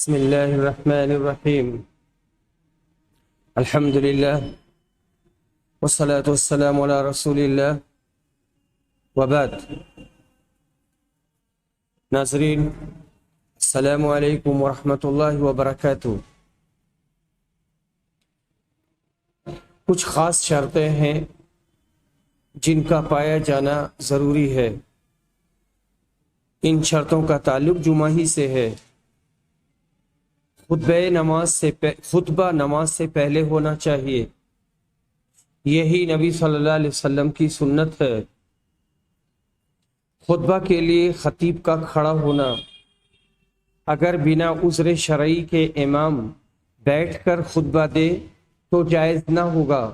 بسم اللہ الرحمن الرحیم الحمد للہ والصلاة والسلام علی رسول اللہ وبعد۔ ناظرین السلام علیکم ورحمۃ اللہ وبرکاتہ۔ کچھ خاص شرطیں ہیں جن کا پایا جانا ضروری ہے۔ ان شرطوں کا تعلق جمعہ ہی سے ہے۔ خطبہ نماز سے پہلے ہونا چاہیے، یہی نبی صلی اللہ علیہ وسلم کی سنت ہے۔ خطبہ کے لیے خطیب کا کھڑا ہونا، اگر بنا عذر شرعی کے امام بیٹھ کر خطبہ دے تو جائز نہ ہوگا۔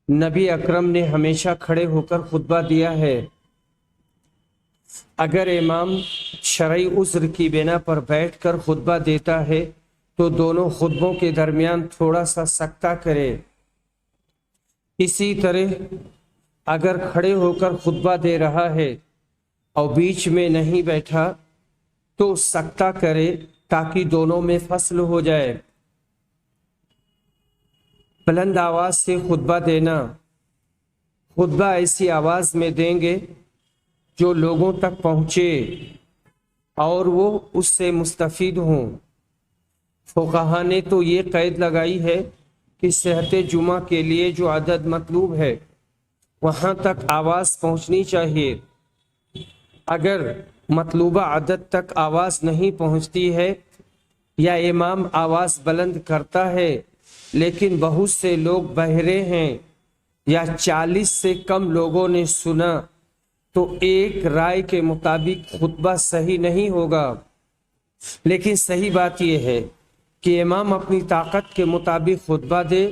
نبی اکرم نے ہمیشہ کھڑے ہو کر خطبہ دیا ہے۔ اگر امام شرعی عذر کی بنا پر بیٹھ کر خطبہ دیتا ہے تو دونوں خطبوں کے درمیان تھوڑا سا سکتہ کرے۔ اسی طرح اگر کھڑے ہو کر خطبہ دے رہا ہے اور بیچ میں نہیں بیٹھا تو سکتہ کرے تاکہ دونوں میں فصل ہو جائے۔ بلند آواز سے خطبہ دینا، خطبہ ایسی آواز میں دیں گے جو لوگوں تک پہنچے اور وہ اس سے مستفید ہوں۔ فقہا نے تو یہ قید لگائی ہے کہ صحت جمعہ کے لیے جو عدد مطلوب ہے وہاں تک آواز پہنچنی چاہیے۔ اگر مطلوبہ عدد تک آواز نہیں پہنچتی ہے یا امام آواز بلند کرتا ہے لیکن بہت سے لوگ بہرے ہیں یا 40 سے کم لوگوں نے سنا تو ایک رائے کے مطابق خطبہ صحیح نہیں ہوگا۔ لیکن صحیح بات یہ ہے کہ امام اپنی طاقت کے مطابق خطبہ دے۔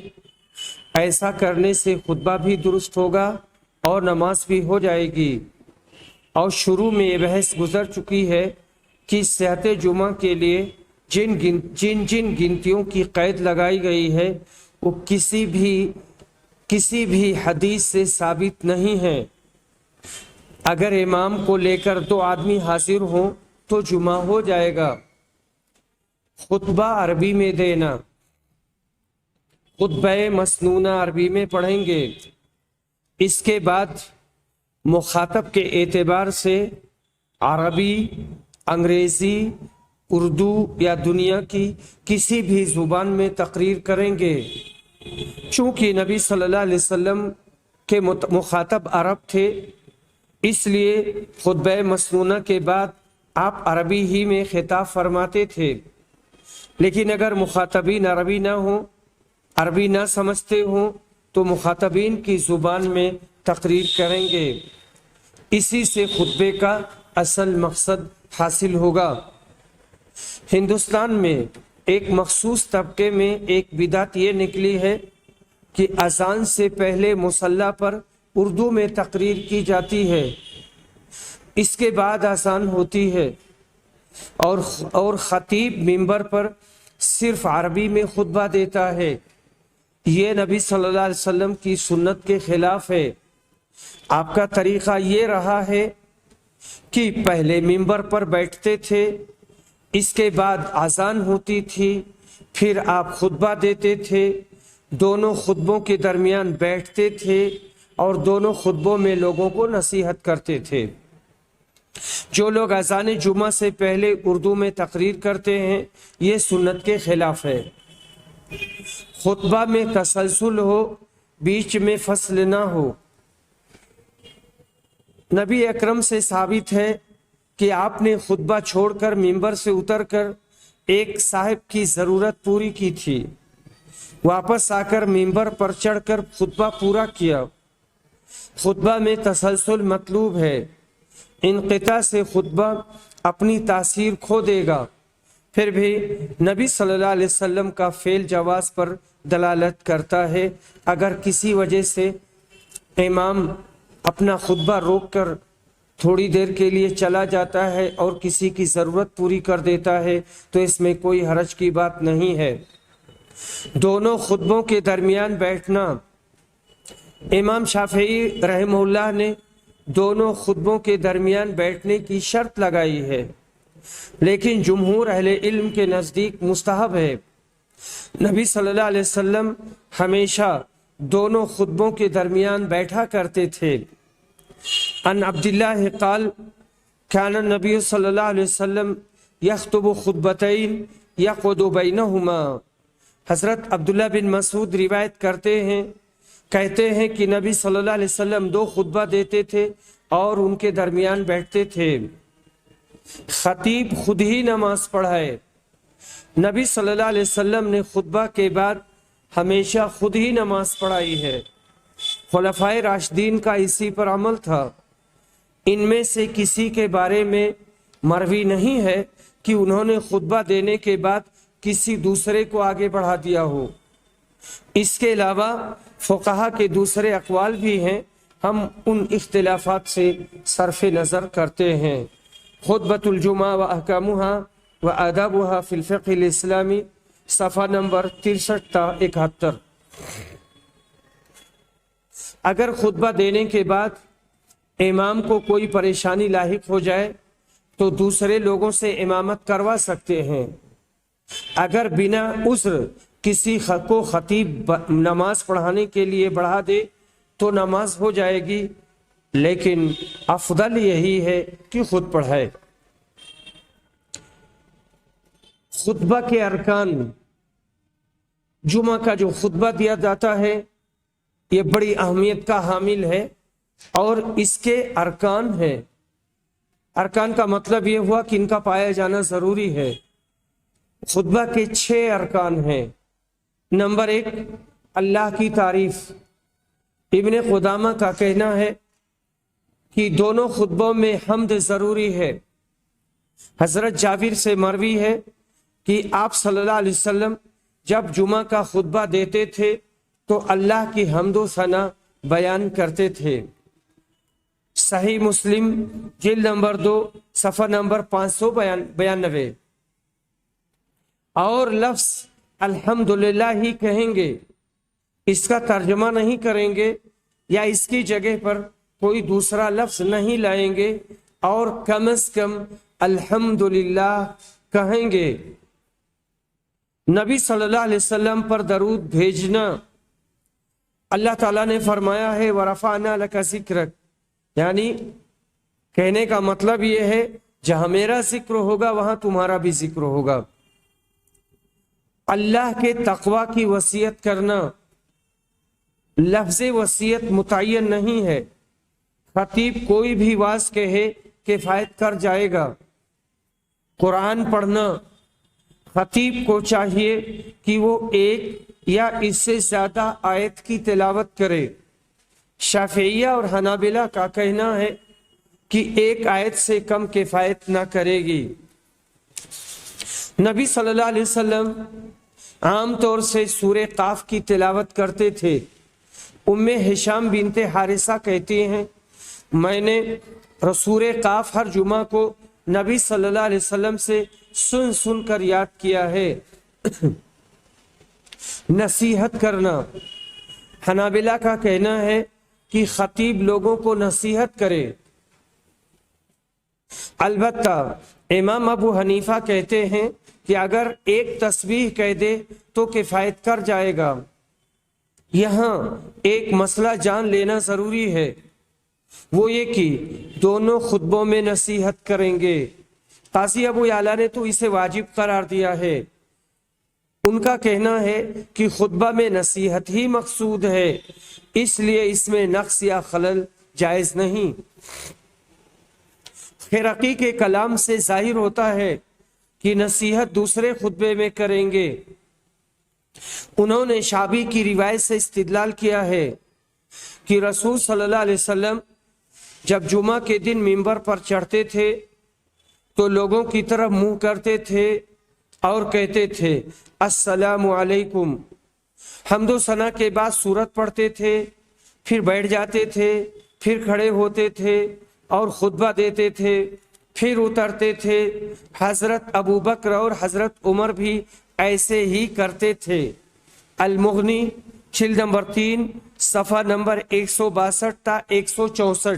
ایسا کرنے سے خطبہ بھی درست ہوگا اور نماز بھی ہو جائے گی۔ اور شروع میں یہ بحث گزر چکی ہے کہ صحت جمعہ کے لیے جن گنتیوں کی قید لگائی گئی ہے وہ کسی بھی حدیث سے ثابت نہیں ہے۔ اگر امام کو لے کر 2 آدمی حاضر ہوں تو جمعہ ہو جائے گا۔ خطبہ عربی میں دینا، خطبہ مسنونہ عربی میں پڑھیں گے۔ اس کے بعد مخاطب کے اعتبار سے عربی، انگریزی، اردو یا دنیا کی کسی بھی زبان میں تقریر کریں گے۔ چونکہ نبی صلی اللہ علیہ وسلم کے مخاطب عرب تھے، اس لیے خطبہ مسنونہ کے بعد آپ عربی ہی میں خطاب فرماتے تھے۔ لیکن اگر مخاطبین عربی نہ سمجھتے ہوں تو مخاطبین کی زبان میں تقریر کریں گے۔ اسی سے خطبے کا اصل مقصد حاصل ہوگا۔ ہندوستان میں ایک مخصوص طبقے میں ایک بدعت یہ نکلی ہے کہ اذان سے پہلے مصلی پر اردو میں تقریر کی جاتی ہے، اس کے بعد اذان ہوتی ہے اور خطیب منبر پر صرف عربی میں خطبہ دیتا ہے۔ یہ نبی صلی اللہ علیہ وسلم کی سنت کے خلاف ہے۔ آپ کا طریقہ یہ رہا ہے کہ پہلے منبر پر بیٹھتے تھے، اس کے بعد اذان ہوتی تھی، پھر آپ خطبہ دیتے تھے، دونوں خطبوں کے درمیان بیٹھتے تھے اور دونوں خطبوں میں لوگوں کو نصیحت کرتے تھے۔ جو لوگ اذان جمعہ سے پہلے اردو میں تقریر کرتے ہیں یہ سنت کے خلاف ہے۔ خطبہ میں تسلسل ہو، بیچ میں فصل نہ ہو۔ نبی اکرم سے ثابت ہے کہ آپ نے خطبہ چھوڑ کر منبر سے اتر کر ایک صاحب کی ضرورت پوری کی تھی، واپس آ کر منبر پر چڑھ کر خطبہ پورا کیا۔ خطبہ میں تسلسل مطلوب ہے۔ انقطاع سے خطبہ اپنی تاثیر کھو دے گا۔ پھر بھی نبی صلی اللہ علیہ وسلم کا فعل جواز پر دلالت کرتا ہے۔ اگر کسی وجہ سے امام اپنا خطبہ روک کر تھوڑی دیر کے لیے چلا جاتا ہے اور کسی کی ضرورت پوری کر دیتا ہے تو اس میں کوئی حرج کی بات نہیں ہے۔ دونوں خطبوں کے درمیان بیٹھنا، امام شافعی رحمہ اللہ نے دونوں خطبوں کے درمیان بیٹھنے کی شرط لگائی ہے۔ لیکن جمہور اہل علم کے نزدیک مستحب ہے۔ نبی صلی اللہ علیہ وسلم ہمیشہ دونوں خطبوں کے درمیان بیٹھا کرتے تھے۔ ان عبداللہ قال کان النبی صلی اللہ علیہ وسلم یخطب خطبتین یقعد بینہما۔ حضرت عبداللہ بن مسعود روایت کہتے ہیں کہ نبی صلی اللہ علیہ وسلم دو خطبہ دیتے تھے اور ان کے درمیان بیٹھتے تھے۔ خطیب خود ہی نماز پڑھائے۔ نبی صلی اللہ علیہ وسلم نے خطبہ کے بعد ہمیشہ خود ہی نماز پڑھائی ہے۔ خلفائے راشدین کا اسی پر عمل تھا۔ ان میں سے کسی کے بارے میں مروی نہیں ہے کہ انہوں نے خطبہ دینے کے بعد کسی دوسرے کو آگے بڑھا دیا ہو۔ اس کے علاوہ فقہا کے دوسرے اقوال بھی ہیں، ہم ان اختلافات سے صرف نظر کرتے ہیں۔ خطبۃ الجمعہ و احکامها و آدابها فی الفقہ الاسلامی، صفحہ نمبر 63 تا 71۔ اگر خطبہ دینے کے بعد امام کو کوئی پریشانی لاحق ہو جائے تو دوسرے لوگوں سے امامت کروا سکتے ہیں۔ اگر بنا عذر کسی کو خطیب نماز پڑھانے کے لیے بڑھا دے تو نماز ہو جائے گی، لیکن افضل یہی ہے کہ خود پڑھائے۔ خطبہ کے ارکان، جمعہ کا جو خطبہ دیا جاتا ہے یہ بڑی اہمیت کا حامل ہے اور اس کے ارکان ہیں۔ ارکان کا مطلب یہ ہوا کہ ان کا پایا جانا ضروری ہے۔ خطبہ کے 6 ارکان ہیں۔ نمبر 1، اللہ کی تعریف۔ ابن قدامہ کا کہنا ہے کہ دونوں خطبوں میں حمد ضروری ہے۔ حضرت جابر سے مروی ہے کہ آپ صلی اللہ علیہ وسلم جب جمعہ کا خطبہ دیتے تھے تو اللہ کی حمد و ثنا بیان کرتے تھے۔ صحیح مسلم جلد نمبر 2 صفحہ نمبر 592۔ اور لفظ الحمدللہ ہی کہیں گے، اس کا ترجمہ نہیں کریں گے یا اس کی جگہ پر کوئی دوسرا لفظ نہیں لائیں گے، اور کم از کم الحمدللہ کہیں گے۔ نبی صلی اللہ علیہ وسلم پر درود بھیجنا، اللہ تعالیٰ نے فرمایا ہے وَرَفَعْنَا لَكَ ذِكْرَكَ، یعنی کہنے کا مطلب یہ ہے جہاں میرا ذکر ہوگا وہاں تمہارا بھی ذکر ہوگا۔ اللہ کے تقوی کی وصیت کرنا، لفظ وصیت متعین نہیں ہے۔ خطیب کوئی بھی واعظ کہے کفایت کر جائے گا۔ قرآن پڑھنا، خطیب کو چاہیے کہ وہ ایک یا اس سے زیادہ آیت کی تلاوت کرے۔ شافعیہ اور حنابلہ کا کہنا ہے کہ ایک آیت سے کم کفایت نہ کرے گی۔ نبی صلی اللہ علیہ وسلم عام طور سے سورہ قاف کی تلاوت کرتے تھے۔ ام ہشام بنت حارثہ کہتی ہیں میں نے سورہ قاف ہر جمعہ کو نبی صلی اللہ علیہ وسلم سے سن کر یاد کیا ہے۔ نصیحت کرنا، حنابلہ کا کہنا ہے کہ خطیب لوگوں کو نصیحت کرے۔ البتہ امام ابو حنیفہ کہتے ہیں کہ اگر ایک تسبیح کہہ دے تو کفایت کر جائے گا۔ یہاں ایک مسئلہ جان لینا ضروری ہے، وہ یہ کہ دونوں خطبوں میں نصیحت کریں گے۔ قاضی ابو یعلا نے تو اسے واجب قرار دیا ہے۔ ان کا کہنا ہے کہ خطبہ میں نصیحت ہی مقصود ہے، اس لیے اس میں نقص یا خلل جائز نہیں۔ خرقی کے کلام سے ظاہر ہوتا ہے کہ نصیحت دوسرے خطبے میں کریں گے۔ انہوں نے شعبی کی روایت سے استدلال کیا ہے کہ رسول صلی اللہ علیہ وسلم جب جمعہ کے دن منبر پر چڑھتے تھے تو لوگوں کی طرف منہ کرتے تھے اور کہتے تھے السلام علیکم۔ حمد و ثنا کے بعد سورت پڑھتے تھے، پھر بیٹھ جاتے تھے، پھر کھڑے ہوتے تھے اور خطبہ دیتے تھے، پھر اترتے تھے۔ حضرت ابو بکر اور حضرت عمر بھی ایسے ہی کرتے تھے۔ المغنی جلد نمبر 3 صفحہ نمبر 162 تا 164۔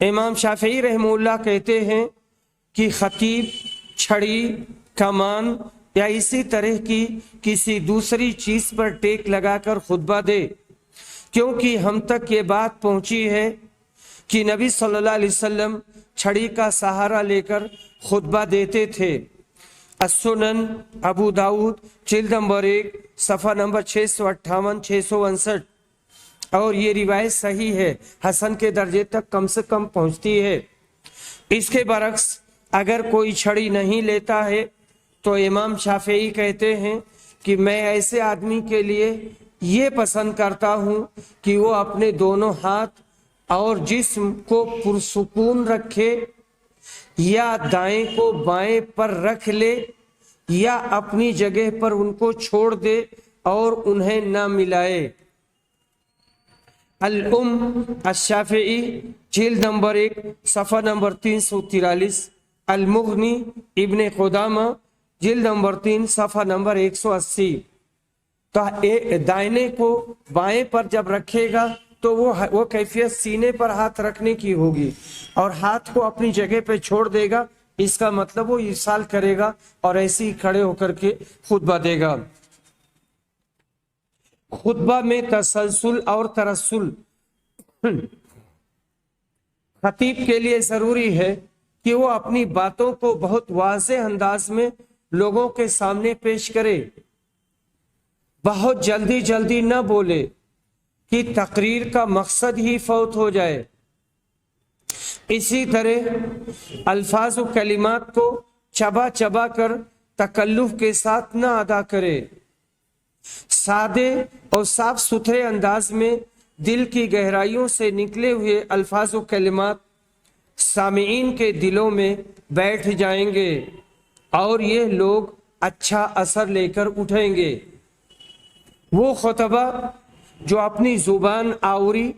امام شافعی رحمہ اللہ کہتے ہیں کہ خطیب چھڑی، کمان یا اسی طرح کی کسی دوسری چیز پر ٹیک لگا کر خطبہ دے، کیونکہ ہم تک یہ بات پہنچی ہے کہ نبی صلی اللہ علیہ وسلم چھڑی کا سہارا لے کر خطبہ دیتے تھے۔ السنن ابو داؤد جلد نمبر 1 صفحہ نمبر 658 659، اور یہ روایت صحیح ہے، حسن کے درجے تک کم سے کم پہنچتی ہے۔ اس کے برعکس اگر کوئی چھڑی نہیں لیتا ہے تو امام شافعی کہتے ہیں کہ میں ایسے آدمی کے لیے یہ پسند کرتا ہوں کہ وہ اپنے دونوں ہاتھ اور جسم کو پرسکون رکھے، یا دائیں کو بائیں پر رکھ لے، یا اپنی جگہ پر ان کو چھوڑ دے اور انہیں نہ ملائے۔ الام الشافعی جلد نمبر 1 صفحہ نمبر 343، المغنی ابن قدامہ جلد نمبر 3 صفحہ نمبر 180۔ تو دائنے کو بائیں پر جب رکھے گا تو وہ کیفیت سینے پر ہاتھ رکھنے کی ہوگی، اور ہاتھ کو اپنی جگہ پہ چھوڑ دے گا، اس کا مطلب وہ ارسال کرے گا اور ایسے ہی کھڑے ہو کر کے خطبہ دے گا۔ خطبہ میں تسلسل اور ترسل خطیب کے لیے ضروری ہے کہ وہ اپنی باتوں کو بہت واضح انداز میں لوگوں کے سامنے پیش کرے، بہت جلدی جلدی نہ بولے کہ تقریر کا مقصد ہی فوت ہو جائے۔ اسی طرح الفاظ و کلمات کو چبا چبا کر تکلف کے ساتھ نہ ادا کرے، سادے اور صاف ستھرے انداز میں دل کی گہرائیوں سے نکلے ہوئے الفاظ و کلمات سامعین کے دلوں میں بیٹھ جائیں گے اور یہ لوگ اچھا اثر لے کر اٹھیں گے۔ وہ خطبہ جو اپنی زبان آوری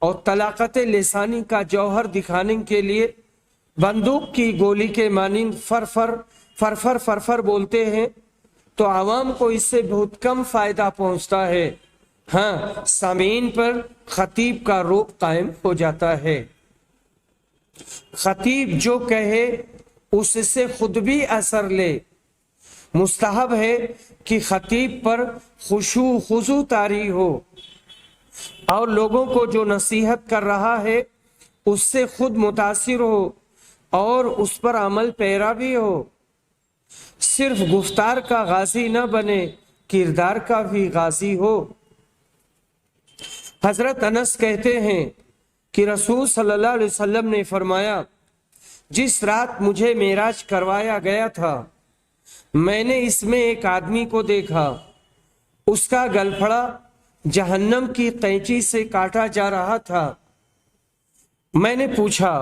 اور طلاقت لسانی کا جوہر دکھانے کے لیے بندوق کی گولی کے مانند فرفر فرفر فرفر بولتے ہیں تو عوام کو اس سے بہت کم فائدہ پہنچتا ہے، ہاں سامعین پر خطیب کا رعب قائم ہو جاتا ہے۔ خطیب جو کہے اس سے خود بھی اثر لے۔ مستحب ہے کہ خطیب پر خشوع خضوع طاری ہو اور لوگوں کو جو نصیحت کر رہا ہے اس سے خود متاثر ہو اور اس پر عمل پیرا بھی ہو۔ صرف گفتار کا غازی نہ بنے، کردار کا بھی غازی ہو۔ حضرت انس کہتے ہیں کہ رسول صلی اللہ علیہ وسلم نے فرمایا، جس رات مجھے معراج کروایا گیا تھا میں نے اس میں ایک آدمی کو دیکھا، اس کا گلپھڑا جہنم کی قینچی سے کاٹا جا رہا تھا۔ میں نے پوچھا،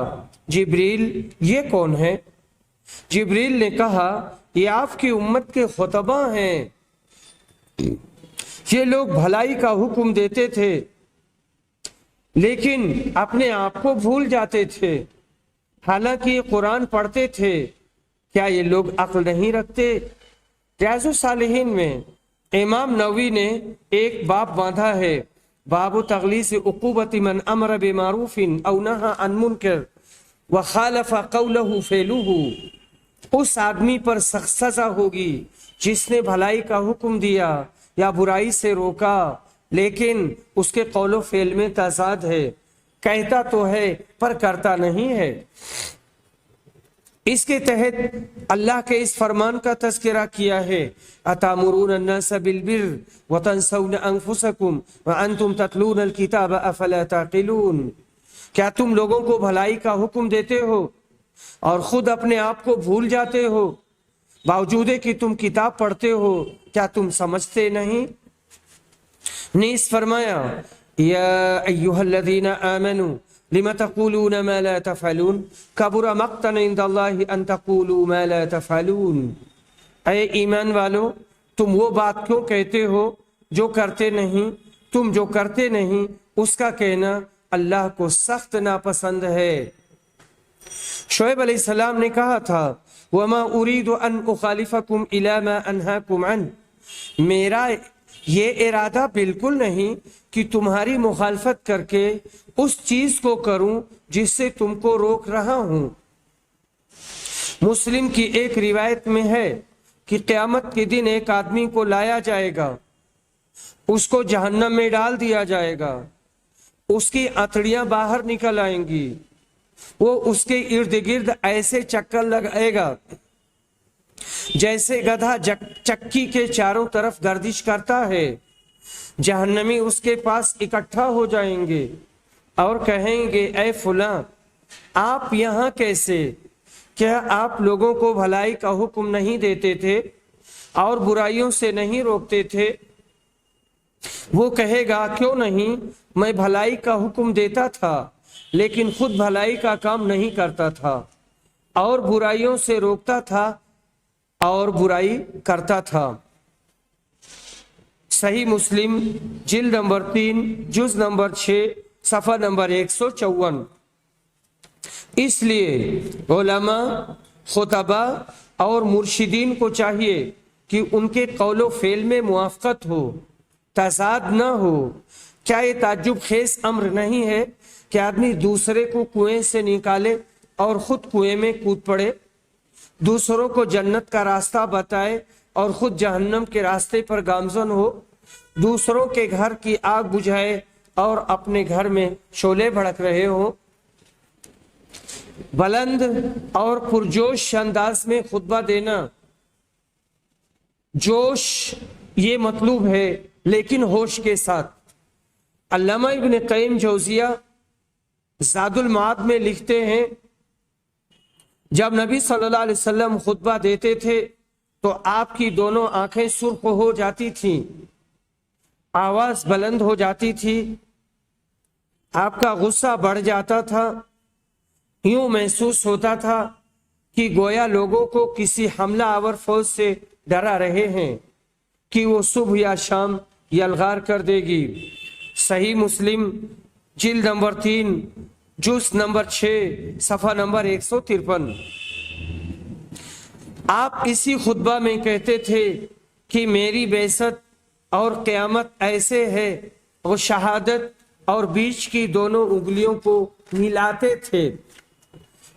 جبریل یہ کون ہے؟ جبریل نے کہا، یہ آپ کی امت کے خطبہ ہیں، یہ لوگ بھلائی کا حکم دیتے تھے لیکن اپنے آپ کو بھول جاتے تھے، حالانکہ یہ قرآن پڑھتے تھے، کیا یہ لوگ عقل نہیں رکھتے؟ ریاض الصالحین میں امام نووی نے ایک باب باندھا ہے، باب تغلیظ عقوبۃ من امر بمعروف او نہی عن منکر وخالف قولہ فعلہ۔ اس آدمی پر سخت سزا ہوگی جس نے بھلائی کا حکم دیا یا برائی سے روکا لیکن اس کے قول و فعل میں تضاد ہے، کہتا تو ہے پر کرتا نہیں ہے۔ اس کے تحت اللہ کے اس فرمان کا تذکرہ کیا ہے، اتامرون الناس بالبر وتنسون انفسکم وانتم تتلون الکتاب افلا تعقلون۔ کیا تم لوگوں کو بھلائی کا حکم دیتے ہو اور خود اپنے آپ کو بھول جاتے ہو، باوجود کہ تم کتاب پڑھتے ہو، کیا تم سمجھتے نہیں؟ نیز فرمایا، یا ایھا الذین آمنوا لم تقولون ما لا تفعلون کبر مقتا عند اللہ ان تقولوا ما لا تفعلون۔ اے ایمان والو، تم وہ بات کیوں کہتے ہو جو کرتے نہیں؟ تم جو کرتے نہیں اس کا کہنا اللہ کو سخت ناپسند ہے۔ شعیب علیہ السلام نے کہا تھا، وما اريد ان اخالفكم الى ما انهاكم عنه، میرا یہ ارادہ بالکل نہیں کہ تمہاری مخالفت کر کے اس چیز کو کروں جس سے تم کو روک رہا ہوں۔ مسلم کی ایک روایت میں ہے کہ قیامت کے دن ایک آدمی کو لایا جائے گا، اس کو جہنم میں ڈال دیا جائے گا، اس کی اتڑیاں باہر نکل آئیں گی، وہ اس کے ارد گرد ایسے چکر لگائے گا جیسے گدھا چکی کے چاروں طرف گردش کرتا ہے۔ جہنمی اس کے پاس اکٹھا ہو جائیں گے اور کہیں گے اے فلاں، آپ یہاں کیسے؟ کیا آپ لوگوں کو بھلائی کا حکم نہیں دیتے تھے اور برائیوں سے نہیں روکتے تھے؟ وہ کہے گا کیوں نہیں، میں بھلائی کا حکم دیتا تھا لیکن خود بھلائی کا کام نہیں کرتا تھا اور برائیوں سے روکتا تھا اور برائی کرتا تھا۔ صحیح مسلم جلد نمبر 3 جز نمبر 6 صفحہ نمبر 154۔ اس لیے علماء، خطبہ اور مرشدین کو چاہیے کہ ان کے قول و فعل میں موافقت ہو، تضاد نہ ہو۔ کیا یہ تعجب خیز امر نہیں ہے کہ آدمی دوسرے کو کنویں سے نکالے اور خود کنویں میں کود پڑے، دوسروں کو جنت کا راستہ بتائے اور خود جہنم کے راستے پر گامزن ہو، دوسروں کے گھر کی آگ بجھائے اور اپنے گھر میں شعلے بھڑک رہے ہوں۔ بلند اور پرجوش انداز میں خطبہ دینا، جوش یہ مطلوب ہے لیکن ہوش کے ساتھ۔ علامہ ابن قیم جوزیہ زاد المعاد میں لکھتے ہیں، جب نبی صلی اللہ علیہ وسلم خطبہ دیتے تھے تو آپ کی دونوں آنکھیں سرخ ہو جاتی تھیں، آواز بلند ہو جاتی تھی، آپ کا غصہ بڑھ جاتا تھا، یوں محسوس ہوتا تھا کہ گویا لوگوں کو کسی حملہ آور فوج سے ڈرا رہے ہیں کہ وہ صبح یا شام یلغار کر دے گی۔ صحیح مسلم جلد نمبر 3 جز نمبر 6 صفحہ نمبر 153۔ آپ اسی خطبہ میں کہتے تھے کہ میری بعثت اور قیامت ایسے ہے، وہ شہادت اور بیچ کی دونوں انگلیوں کو ملاتے تھے،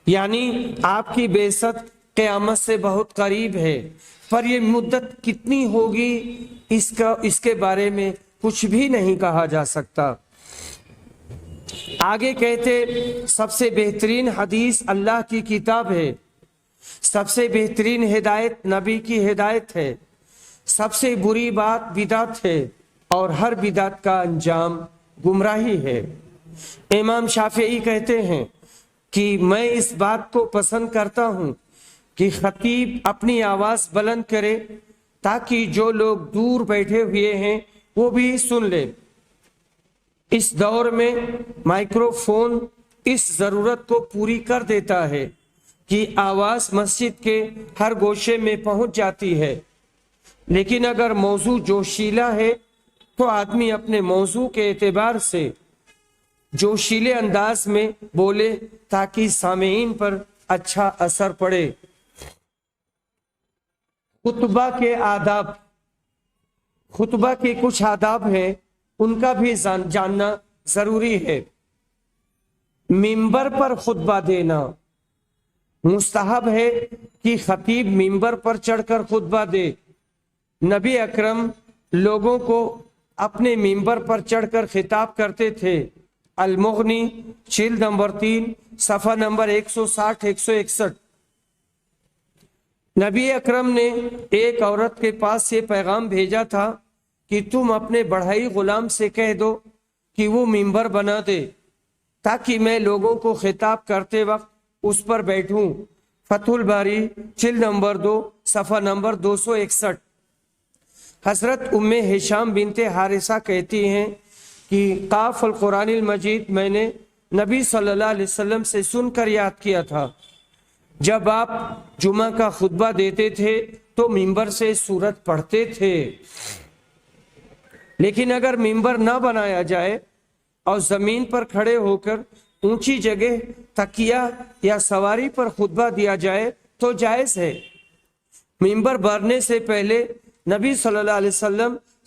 یعنی آپ کی بعثت قیامت سے بہت قریب ہے، پر یہ مدت کتنی ہوگی اس کے بارے میں کچھ بھی نہیں کہا جا سکتا۔ آگے کہتے، سب سے بہترین حدیث اللہ کی کتاب ہے، سب سے بہترین ہدایت نبی کی ہدایت ہے، سب سے بری بات بدعت ہے اور ہر بدعت کا انجام گمراہی ہے۔ امام شافعی کہتے ہیں کہ میں اس بات کو پسند کرتا ہوں کہ خطیب اپنی آواز بلند کرے تاکہ جو لوگ دور بیٹھے ہوئے ہیں وہ بھی سن لیں۔ اس دور میں مائکرو فون اس ضرورت کو پوری کر دیتا ہے کہ آواز مسجد کے ہر گوشے میں پہنچ جاتی ہے، لیکن اگر موضوع جوشیلا ہے تو آدمی اپنے موضوع کے اعتبار سے جوشیلے انداز میں بولے تاکہ سامعین پر اچھا اثر پڑے۔ خطبہ کے آداب، خطبہ کے کچھ آداب ہیں، ان کا بھی جاننا ضروری ہے۔ ممبر پر خطبہ دینا مستحب ہے کہ خطیب ممبر پر چڑھ کر خطبہ دے۔ نبی اکرم لوگوں کو اپنے ممبر پر چڑھ کر خطاب کرتے تھے۔ المغنی جلد نمبر 3 صفحہ نمبر 160-161۔ نبی اکرم نے ایک عورت کے پاس یہ پیغام بھیجا تھا کہ تم اپنے بڑھئی غلام سے کہہ دو کہ وہ ممبر بنا دے تاکہ میں لوگوں کو خطاب کرتے وقت اس پر بیٹھوں۔ فتح الباری جلد نمبر 2 صفحہ نمبر 261۔ حضرت ام ہشام بنت حارثہ کہتی ہیں کہ قاف القرآن المجید میں نے نبی صلی اللہ علیہ وسلم سے سن کر یاد کیا تھا۔ جب آپ جمعہ کا خطبہ دیتے تھے تو ممبر سے سورت پڑھتے تھے، لیکن اگر ممبر نہ بنایا جائے اور زمین پر کھڑے ہو کر اونچی جگہ تکیہ یا سواری پر خطبہ دیا جائے تو جائز ہے۔ ممبر بننے سے پہلے نبی صلی اللہ علیہ وسلم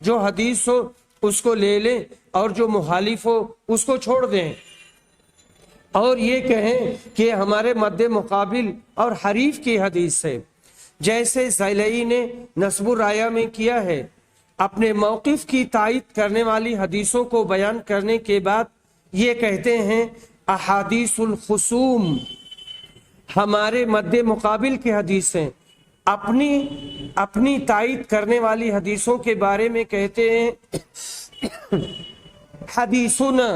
جو حدیث ہو اس کو لے لیں اور جو مخالف ہو اس کو چھوڑ دیں، اور یہ کہیں کہ ہمارے مد مقابل اور حریف کی حدیث ہے، جیسے زیلعی نے نصب الرایہ میں کیا ہے۔ اپنے موقف کی تائید کرنے والی حدیثوں کو بیان کرنے کے بعد یہ کہتے ہیں احادیث الخصوم ہمارے مد مقابل کی حدیث ہیں۔ اپنی تائید کرنے والی حدیثوں کے بارے میں کہتے ہیں حدیثنا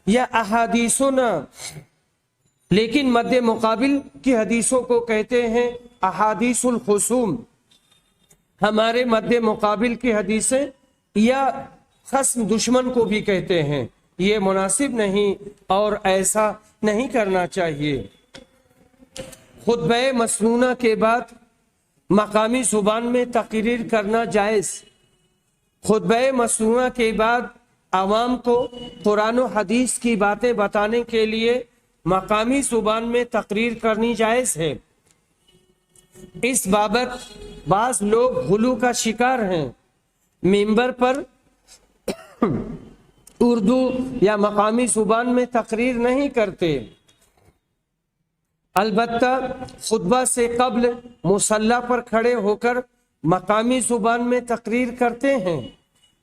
یا احادیثنا، لیکن مد مقابل کی حدیثوں کو کہتے ہیں احادیث الخصوم ہمارے مد مقابل کی حدیثیں، یا خصم دشمن کو بھی کہتے ہیں۔ یہ مناسب نہیں اور ایسا نہیں کرنا چاہیے۔ خطبہ مسنونہ کے بعد مقامی زبان میں تقریر کرنا جائز۔ خطبہ مسنونہ کے بعد عوام کو قرآن و حدیث کی باتیں بتانے کے لیے مقامی زبان میں تقریر کرنی جائز ہے۔ اس بابت بعض لوگ غلو کا شکار ہیں، منبر پر اردو یا مقامی زبان میں تقریر نہیں کرتے، البتہ خطبہ سے قبل مصلی پر کھڑے ہو کر مقامی زبان میں تقریر کرتے ہیں۔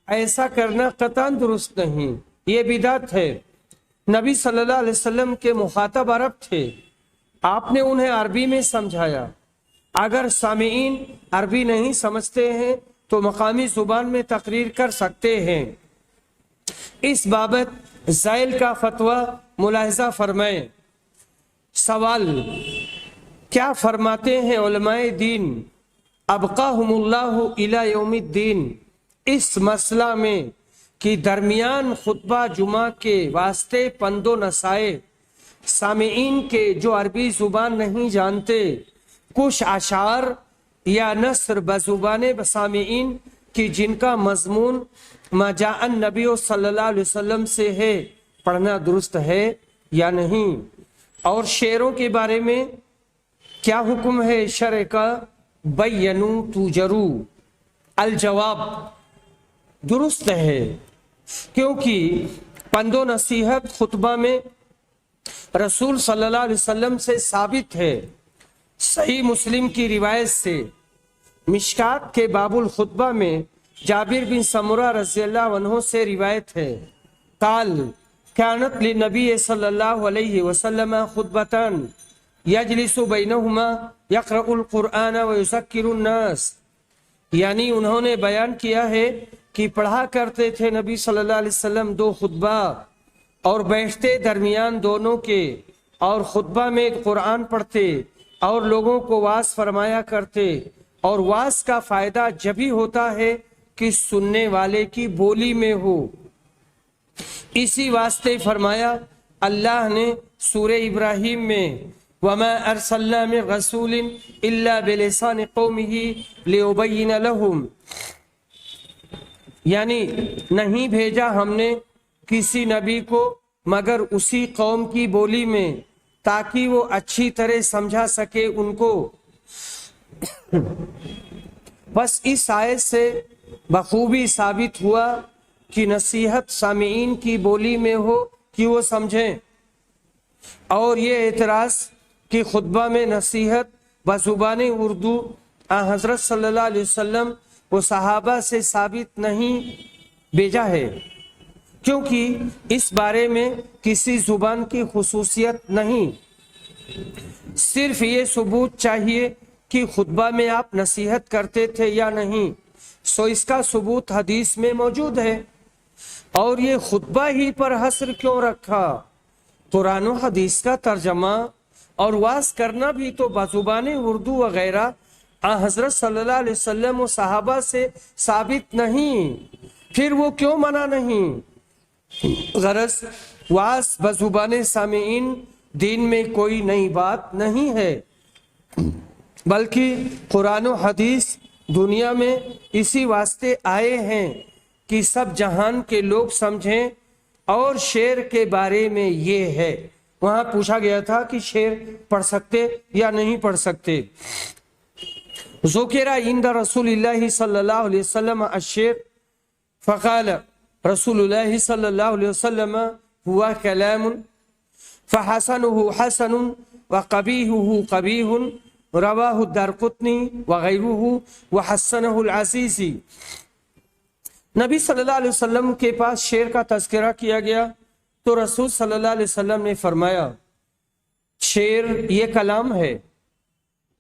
ایسا کرنا قطعاً درست نہیں، یہ بدعت ہے۔ نبی صلی اللہ علیہ وسلم کے مخاطب عرب تھے، آپ نے انہیں عربی میں سمجھایا۔ اگر سامعین عربی نہیں سمجھتے ہیں تو مقامی زبان میں تقریر کر سکتے ہیں۔ اس بابت زائل کا فتویٰ ملاحظہ فرمائیں۔ سوال: کیا فرماتے ہیں علماء دین ابقاہم اللہ الی یوم الدین اس مسئلہ میں کہ درمیان خطبہ جمعہ کے واسطے پند و نصائح سامعین کے جو عربی زبان نہیں جانتے کچھ اشعار یا نثر بزبان سامعین کی جن کا مضمون ما جاء النبی صلی اللہ علیہ وسلم سے ہے پڑھنا درست ہے یا نہیں؟ اور شعروں کے بارے میں کیا حکم ہے شرع کا؟ بینو توجرو۔ الجواب: درست ہے، کیونکہ پند و نصیحت خطبہ میں رسول صلی اللہ علیہ وسلم سے ثابت ہے۔ صحیح مسلم کی روایت سے مشکات کے باب الخطبہ میں جابر بن سمرہ رضی اللہ عنہ سے روایت ہے، قال كانت للنبي صلی اللہ علیہ وسلم خطبتان یجلس بینہما یقرأ القرآن ویذکر الناس، یعنی انہوں نے بیان کیا ہے کہ پڑھا کرتے تھے نبی صلی اللہ علیہ وسلم دو خطبہ اور بیٹھتے درمیان دونوں کے، اور خطبہ میں قرآن پڑھتے اور لوگوں کو واعظ فرمایا کرتے، اور واعظ کا فائدہ جبھی ہوتا ہے کہ سننے والے کی بولی میں ہو۔ اسی واسطے فرمایا اللہ نے سورہ ابراہیم میں وَمَا أَرْسَلْنَا مِن رَسُولٍ إِلَّا بِلِسَانِ قَوْمِهِ لِيُبَيِّنَ لَهُمْ، یعنی نہیں بھیجا ہم نے کسی نبی کو مگر اسی قوم کی بولی میں تاکہ وہ اچھی طرح سمجھا سکے ان کو۔ بس اس آیت سے بخوبی ثابت ہوا کہ نصیحت سامعین کی بولی میں ہو کہ وہ سمجھیں، اور یہ اعتراض کہ خطبہ میں نصیحت بزبان اردو حضرت صلی اللہ علیہ وسلم وہ صحابہ سے ثابت نہیں بھیجا ہے، کیونکہ اس بارے میں کسی زبان کی خصوصیت نہیں، صرف یہ ثبوت چاہیے کہ خطبہ میں آپ نصیحت کرتے تھے یا نہیں، سو اس کا ثبوت حدیث میں موجود ہے۔ اور یہ خطبہ ہی پر حصر کیوں رکھا؟ قرآن و حدیث کا ترجمہ اور واعظ کرنا بھی تو بزبان اردو وغیرہ حضرت صلی اللہ علیہ وسلم و صحابہ سے ثابت نہیں، پھر وہ کیوں منع نہیں؟ غرض واعظ بزبان سامعین دین میں کوئی نئی بات نہیں ہے، بلکہ قرآن و حدیث دنیا میں اسی واسطے آئے ہیں کہ سب جہان کے لوگ سمجھیں، اور شعر کے بارے میں یہ ہے، وہاں پوچھا گیا تھا کہ شعر پڑھ سکتے یا نہیں پڑھ سکتے۔ ذکر عند رسول اللہ صلی اللہ علیہ وسلم الشعر، فقال رسول اللہ صلی اللہ علیہ وسلم ہوا کلام فحسنه حسن وقبیحه قبیح رواہ الدارقطنی وغیرہ وحسنہ العزیزی۔ نبی صلی اللہ علیہ وسلم کے پاس شعر کا تذکرہ کیا گیا تو رسول صلی اللہ علیہ وسلم نے فرمایا شعر یہ کلام ہے،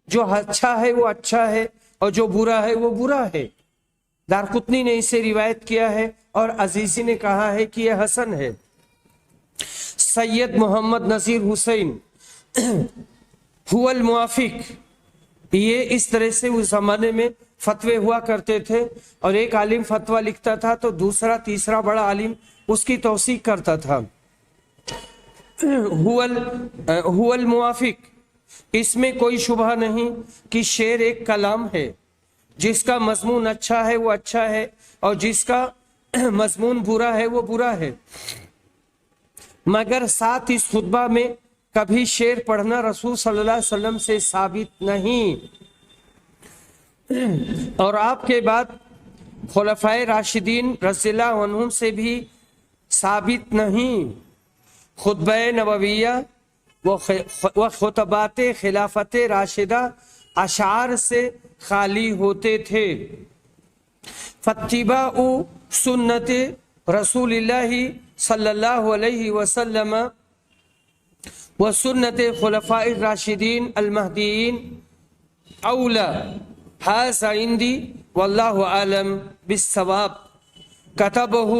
جو اچھا ہے وہ اچھا ہے اور جو برا ہے وہ برا ہے۔ دارقطنی نے اسے روایت کیا ہے اور عزیزی نے کہا ہے کہ یہ حسن ہے۔ سید محمد نذیر حسین هو الموافق، یہ اس طرح سے اس زمانے میں فتوے ہوا کرتے تھے، اور ایک عالم فتویٰ لکھتا تھا تو دوسرا تیسرا بڑا عالم اس کی توثیق کرتا تھا۔ هو الموافق، اس میں کوئی شبہ نہیں کہ شعر ایک کلام ہے، جس کا مضمون اچھا ہے وہ اچھا ہے اور جس کا مضمون برا ہے وہ برا ہے، مگر ساتھ اس خطبہ میں کبھی شعر پڑھنا رسول صلی اللہ علیہ وسلم سے ثابت نہیں، اور آپ کے بعد خلفائے راشدین رضی اللہ عنہم سے بھی ثابت نہیں۔ خطبہ نبویہ و خطبات خلافت راشدہ اشعار سے خالی ہوتے تھے۔ فاتباع سنت رسول اللہ صلی اللہ علیہ وسلم و سنت خلفاء الراشدین المہدیین اولا ھذا عندی واللہ عالم بالصواب۔ کتبہ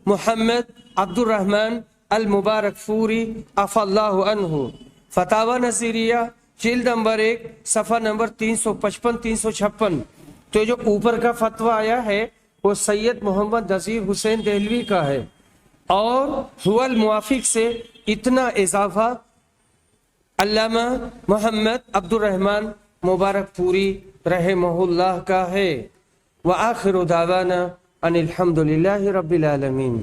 محمد عبد الرحمن المبارک فوری عفا اللہ عنہ۔ فتاوی نظیریہ جلد نمبر 1 صفحہ نمبر 355-356۔ تو جو اوپر کا فتویٰ آیا ہے وہ سید محمد نذیر حسین دہلوی کا ہے، اور هو الموافق سے اتنا اضافہ علامہ محمد عبد الرحمن مبارک پوری رحمہ اللہ کا ہے۔ وآخر دعوانا ان الحمد للہ رب العالمین۔